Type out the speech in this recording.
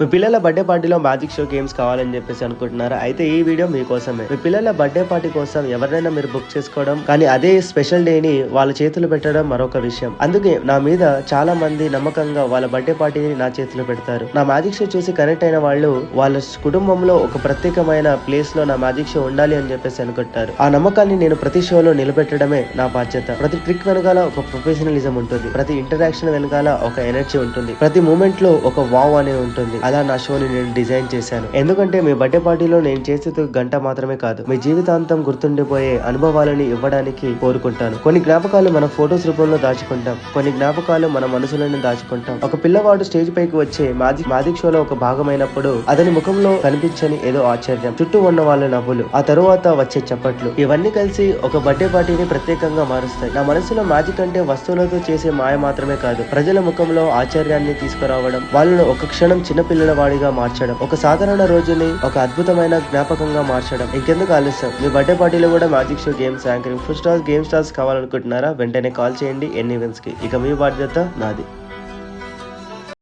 మీ పిల్లల బర్త్డే పార్టీలో magic show games కావాలని చెప్పేసి అనుకుంటున్నారా? అయితే ఈ వీడియో మీకోసమే. మీ పిల్లల బర్త్డే పార్టీ కోసం ఎవరినైనా మీరు బుక్ చేసుకోవడం, కానీ అదే స్పెషల్ డేని వాళ్ళ చేతులు పెట్టడం మరొక విషయం. అందుకే నా మీద చాలా మంది నమ్మకంగా వాళ్ళ బర్త్డే పార్టీని నా చేతిలో పెడతారు. నా మ్యాజిక్ షో చూసి కనెక్ట్ అయిన వాళ్ళు వాళ్ళ కుటుంబంలో ఒక ప్రత్యేకమైన ప్లేస్ లో నా మ్యాజిక్ షో ఉండాలి అని చెప్పేసి అనుకుంటారు. ఆ నమ్మకాన్ని నేను ప్రతి షోలో నిలబెట్టడమే నా బాధ్యత. ప్రతి ట్రిక్ వెనకాల ఒక ప్రొఫెషనలిజం ఉంటుంది, ప్రతి ఇంటరాక్షన్ వెనకాల ఒక ఎనర్జీ ఉంటుంది, ప్రతి మూమెంట్ లో ఒక వావ్ అనేది ఉంటుంది. అలా నా షోని నేను డిజైన్ చేశాను. ఎందుకంటే మీ బర్త్డే పార్టీలో నేను చేసేది గంట మాత్రమే కాదు, మీ జీవితాంతం గుర్తుండిపోయే అనుభవాలని ఇవ్వడానికి కోరుకుంటాను. కొన్ని జ్ఞాపకాలు మన ఫోటోస్ రూపంలో దాచుకుంటాం, కొన్ని జ్ఞాపకాలు మన మనసులోనే దాచుకుంటాం. ఒక పిల్లవాడు స్టేజ్ పైకి వచ్చే మ్యాజిక్ షోలో ఒక భాగమైనప్పుడు అతని ముఖంలో కనిపించని ఏదో ఆశ్చర్యం, చుట్టూ ఉన్న వాళ్ళ నవ్వులు, ఆ తరువాత వచ్చే చప్పట్లు, ఇవన్నీ కలిసి ఒక బర్త్డే పార్టీని ప్రత్యేకంగా మారుస్తాయి. నా మనసులో మ్యాజిక్ అంటే వస్తువులతో చేసే మాయ మాత్రమే కాదు, ప్రజల ముఖంలో ఆశ్చర్యాన్ని తీసుకురావడం, వాళ్ళను ఒక క్షణం చిన్నపిల్లల వాడిగా మార్చడం, ఒక సాధారణ రోజుని ఒక అద్భుతమైన జ్ఞాపకంగా మార్చడం. ఇంకెందుకు ఆలస్యం? మీ బర్త్డే పార్టీలో కూడా magic show, games, anchoring, food stalls, game stalls కావాలనుకుంటున్నారా? వెంటనే కాల్ చేయండి ఎన్ని ఈవెంట్స్ కి. ఇక మీ బాధ్యత నాది.